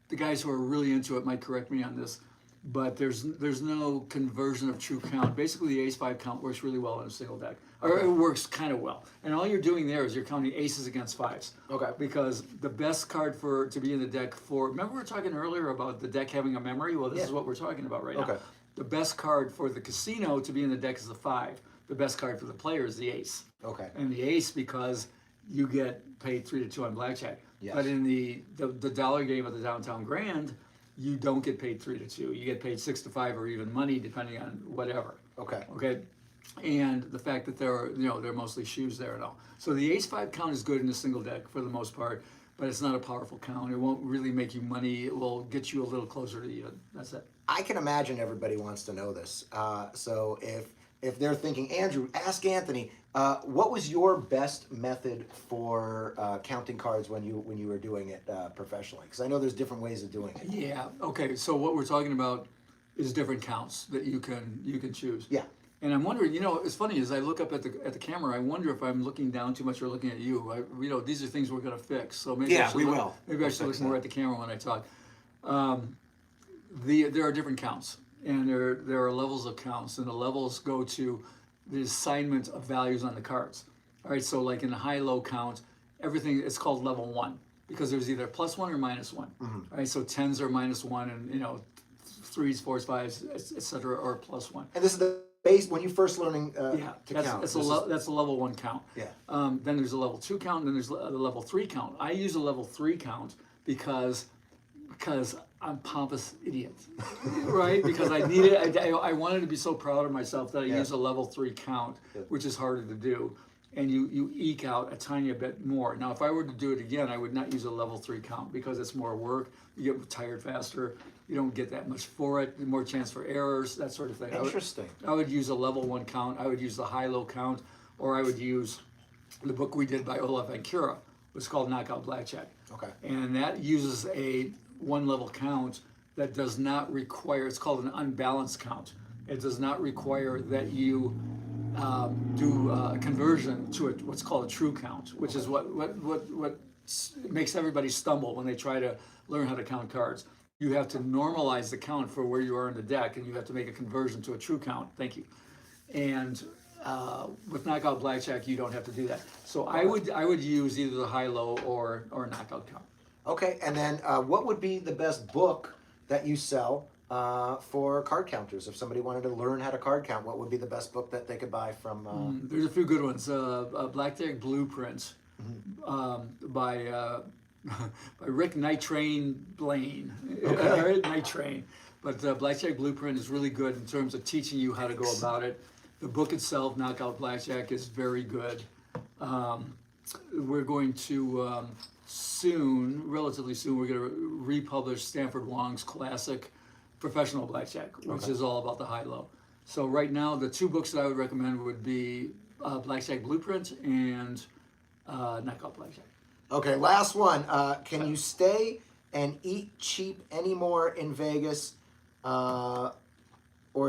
the guys who are really into it might correct me on this, but there's no conversion of true count. Basically, the ace-5 count works really well in a single deck, or it works kind of well. And all you're doing there is you're counting aces against fives. Okay. Because the best card to be in the deck remember we were talking earlier about the deck having a memory? Well, this is what we're talking about right now. Okay. The best card for the casino to be in the deck is the 5. The best card for the player is the ace. Okay. And the ace because you get paid 3-2 on blackjack. Yes. But in the dollar game of the Downtown Grand, you don't get paid 3-2. You get paid 6-5 or even money depending on whatever. Okay. Okay. And the fact that they're mostly shoes there and all. So the ace-5 count is good in a single deck for the most part, but it's not a powerful count. It won't really make you money. It will get you a little closer to even. That's it. I can imagine everybody wants to know this. So if they're thinking, Andrew, ask Anthony, what was your best method for counting cards when you were doing it professionally? Because I know there's different ways of doing it. Yeah. Okay. So what we're talking about is different counts that you can choose. Yeah. And I'm wondering, it's funny as I look up at the camera, I wonder if I'm looking down too much or looking at you. These are things we're going to fix. So maybe we will. Maybe I should look more at the camera when I talk. There are different counts, and there are levels of counts, and the levels go to the assignment of values on the cards. All right. So like in the high-low count, everything is called level 1 because there's either +1 or -1. All right. So 10s are -1, and 3s, 4s, 5s, etc. are +1. And this is the base when you first learning to count. That's a level 1 count. Yeah. Then there's a level 2 count, and then there's a level 3 count. I use a level 3 count because I'm pompous idiot, right? Because I needed, I wanted to be so proud of myself that I use a level 3 count, which is harder to do, and you eke out a tiny bit more. Now, if I were to do it again, I would not use a level 3 count because it's more work. You get tired faster. You don't get that much for it. More chance for errors, that sort of thing. Interesting. I would use a level 1 count. I would use the high-low count, or I would use the book we did by Olaf Ankura. It was called Knockout Blackjack. Okay. And that uses a 1-level count that does not require, it's called an unbalanced count. It does not require that you do a conversion to what's called a true count, which is what makes everybody stumble when they try to learn how to count cards. You have to normalize the count for where you are in the deck, and you have to make a conversion to a true count. Thank you. And with Knockout Blackjack, you don't have to do that. So I would use either the high-low or knockout count. Okay, and then what would be the best book that you sell for card counters? If somebody wanted to learn how to card count, what would be the best book that they could buy from? There's a few good ones. Blackjack Blueprint by Rick Nitrain Blaine. Okay. Nitrain. But Blackjack Blueprint is really good in terms of teaching you how to go about it. The book itself, Knockout Blackjack, is very good. We're going to relatively soon, we're going to republish Stanford Wong's classic Professional Blackjack, which is all about the high-low. So right now, the 2 books that I would recommend would be Blackjack Blueprint and Knockout Blackjack. Okay, last one. Can you stay and eat cheap anymore in Vegas, or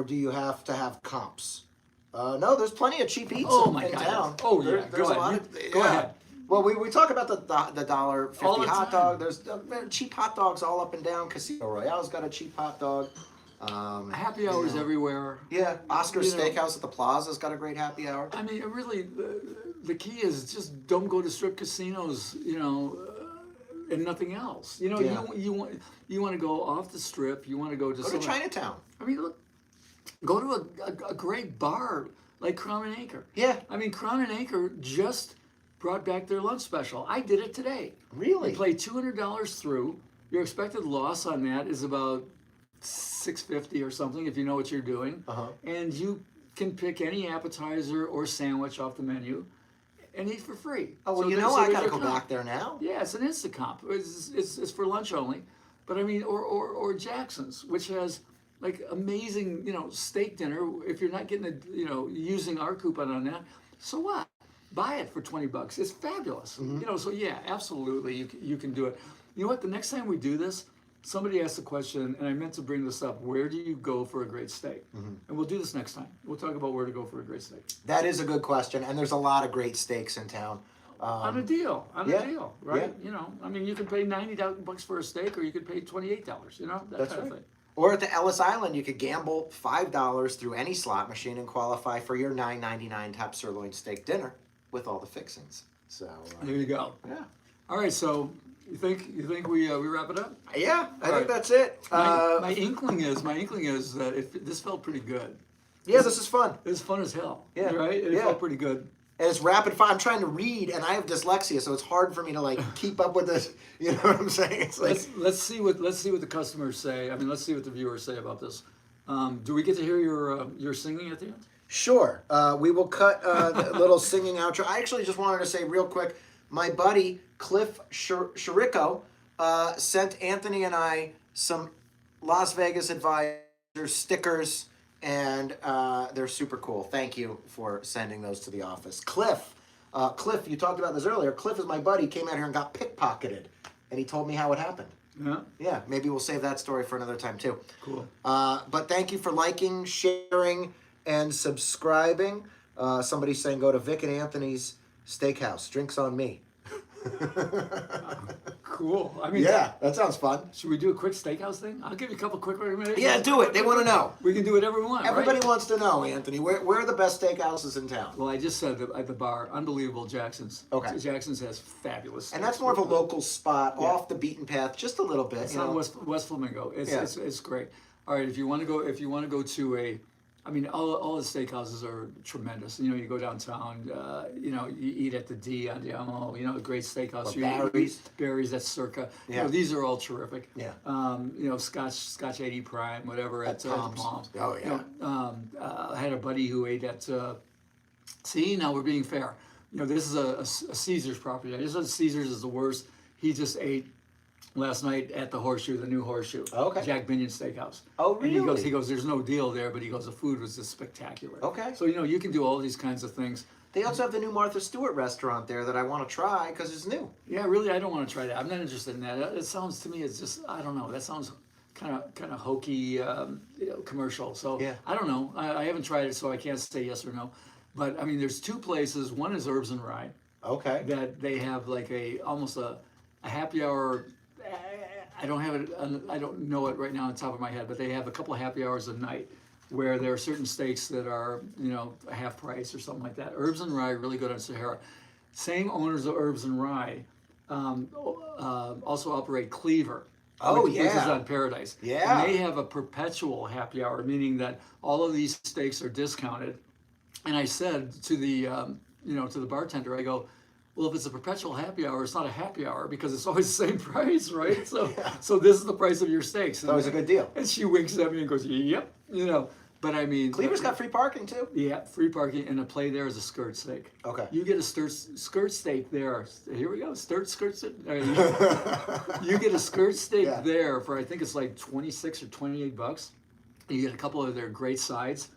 do you have to have comps? No, there's plenty of cheap eats in town. Oh, There- yeah. there's Go a lot ahead. of- Go ahead. Well, we talk about the $1.50 All the hot time. dog. There's cheap hot dogs all up and down. Casino Royale's got a cheap hot dog. Happy hours everywhere. Yeah, Oscar's You know. Steakhouse at the Plaza's got a great happy hour. I mean, really, the key is just don't go to strip casinos, and nothing else. You want to go off the strip. You want to go to Go to Chinatown. I mean, look, go to a great bar like Crown and Anchor. Yeah. I mean, Crown and Anchor just brought back their lunch special. I did it today. Really? You play $200 through. Your expected loss on that is about $6.50 or something if you know what you're doing. Uh-huh. And you can pick any appetizer or sandwich off the menu. and eat for free. Oh, well, So you there- know so I there's gotta your go comp. back there now. Yeah, it's an instant comp. It's for lunch only. But I mean, or Jackson's, which has like amazing, steak dinner. If you're not getting using our coupon on that, so what? Buy it for $20. It's fabulous. So yeah, absolutely, you can do it. You know what? The next time we do this, somebody asked a question, and I meant to bring this up. Where do you go for a great steak? And we'll do this next time. We'll talk about where to go for a great steak. That is a good question, and there's a lot of great steaks in town. On a deal, yeah, a deal, right? yeah. I mean, you can pay $90 for a steak, or you could pay $28. That That's kind right. of thing. Or at the Ellis Island, you could gamble $5 through any slot machine and qualify for your $9.99 top sirloin steak dinner with all the fixings. So There you go. yeah, All right, so you think we wrap it up? yeah, I think right. that's it. My inkling is that this felt pretty good. Yeah, this is fun. It was fun as hell. Yeah, Right? It yeah. felt pretty good. And it's rapid fire. I'm trying to read, and I have dyslexia, so it's hard for me to like keep up with this. You know what I'm saying? It's like Let's see what the customers say. I mean, let's see what the viewers say about this. Do we get to hear your singing at the end? sure. We will cut the little singing outro. I actually just wanted to say real quick, my buddy Cliff Chirico sent Anthony and I some Las Vegas Advisor stickers, and they're super cool. Thank you for sending those to the office. Cliff, you talked about this earlier. Cliff is my buddy, came out here and got pickpocketed, and he told me how it happened. Yeah. Yeah, maybe we'll save that story for another time too. Cool. But thank you for liking, sharing, and subscribing. Somebody's saying go to Vic and Anthony's Steakhouse. Drinks on me. Cool. I mean, Yeah, that sounds fun. should we do a quick steakhouse thing? I'll give you a couple quick recommendations. Yeah, do it. They want to know. We can do whatever we want. Everybody right? wants to know, Anthony. Where are the best steakhouses in town? Well, I just said at the bar, unbelievable Jackson's. Okay. Jackson's has fabulous. And that's more of a local spot, off the beaten path, just a little bit. It's you on know. West Flamingo. It's, Yeah. it's great. All right, if you want to go to a, I mean, all the steakhouses are tremendous. You go downtown. You eat at the D on Diamo. A great steakhouse. Or Barry's. Barry's, that's Circa. Yeah. These are all terrific. Yeah. Scotch 80 Prime, whatever at Palms. Palms. Oh, yeah. I had a buddy who ate at. See, now we're being fair. This is a Caesar's property. I just said Caesar's is the worst. He just ate last night at the Horseshoe, the new Horseshoe. Okay. Jack Binion Steakhouse. Oh, And really? he goes, there's no deal there, but he goes, the food was just spectacular. Okay. So, you can do all these kinds of things. They also have the new Martha Stewart restaurant there that I want to try because it's new. Yeah, really, I don't want to try that. I'm not interested in that. It sounds to me, it's just, I don't know. That sounds kind of hokey, commercial. So, Yeah. I don't know. I haven't tried it, so I can't say yes or no. But, I mean, there's two places. One is Herbs and Rye. Okay. That they have like almost a happy hour. I don't have it. I don't know it right now on the top of my head, but they have a couple of happy hours a night where there are certain steaks that are a half price or something like that. Herbs and Rye, really good on Sahara. Same owners of Herbs and Rye also operate Cleaver. Oh, which is yeah. on Paradise. Yeah. And they have a perpetual happy hour, meaning that all of these steaks are discounted. And I said to the to the bartender, I go, well, if it's a perpetual happy hour, it's not a happy hour because it's always the same price, right? So so this is the price of your steaks. It's always a good deal. And she winks at me and goes, yep, But I mean, Cleaver's got free parking too. yeah, free parking, and the play there is a skirt steak. Okay. You get a skirt steak there. Here we go, skirt steak. You get a skirt steak Yeah. there for I think it's like $26 or $28. You get a couple of their great sides,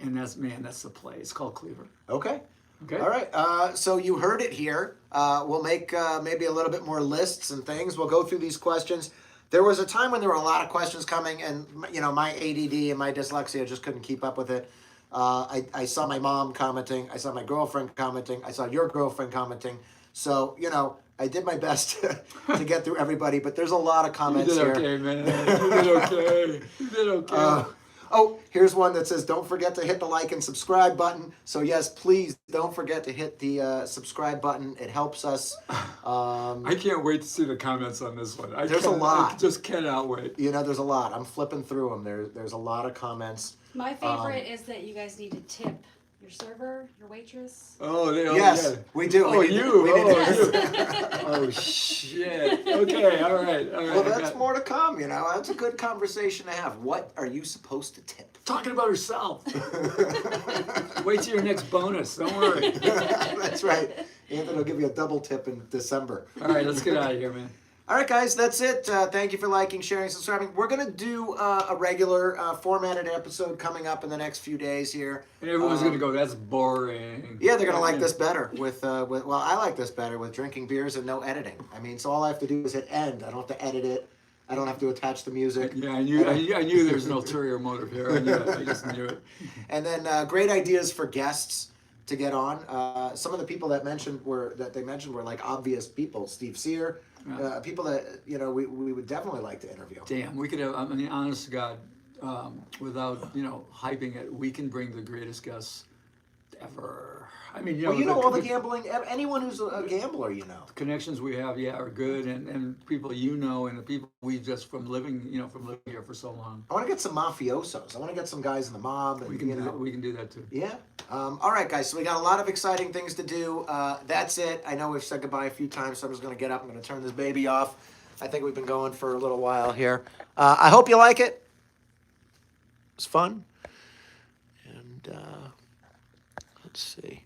and that's the play. It's called Cleaver. Okay. Okay. All right. So you heard it here. We'll make maybe a little bit more lists and things. We'll go through these questions. There was a time when there were a lot of questions coming, and my ADD and my dyslexia just couldn't keep up with it. I saw my mom commenting. I saw my girlfriend commenting. I saw your girlfriend commenting. So I did my best to get through everybody, but there's a lot of You comments did here. okay, man. You did okay. You did okay. Oh, here's one that says, don't forget to hit the like and subscribe button. So yes, please don't forget to hit the subscribe button. It helps us. I can't wait to see the comments on this one. There's a lot. I just cannot wait. There's a lot. I'm flipping through them. There's a lot of comments. My favorite is that you guys need to tip your server, your waitress. Oh, Yes, we do. Oh, We need- you. we need to- Oh, oh, shit. Okay, all right. Well, that's more to come, That's a good conversation to have. What are you supposed to tip? Talking about herself. Wait till your next bonus. Don't worry. That's right. Anthony will give you a double tip in December. All right, let's get out of here, man. All right, guys, that's it. Thank you for liking, sharing, subscribing. We're going to do a regular formatted episode coming up in the next few days here. And everyone's gonna go, that's boring. Yeah, they're going to like this better with well, I like this better with drinking beers and no editing. I mean, so all I have to do is hit end. I don't have to edit it. I don't have to attach the music. Yeah, I knew there was an ulterior motive here. I knew it. I just knew it. And then great ideas for guests to get on. Some of the people that they mentioned were like obvious people. Steve Sear, people that we would definitely like to interview. Damn, we could have. I mean, honest to God, without hyping it, we can bring the greatest guests ever. I mean, Well, all the gambling. Anyone who's a gambler, connections we have, are good, and people and the people we just from living here for so long. I want to get some mafiosos. I want to get some guys in the mob. And, We can do that too. Yeah. All right, guys. So we got a lot of exciting things to do. That's it. I know we've said goodbye a few times, so I'm just going to get up. I'm going to turn this baby off. I think we've been going for a little while here. I hope you like it. It was fun. And let's see.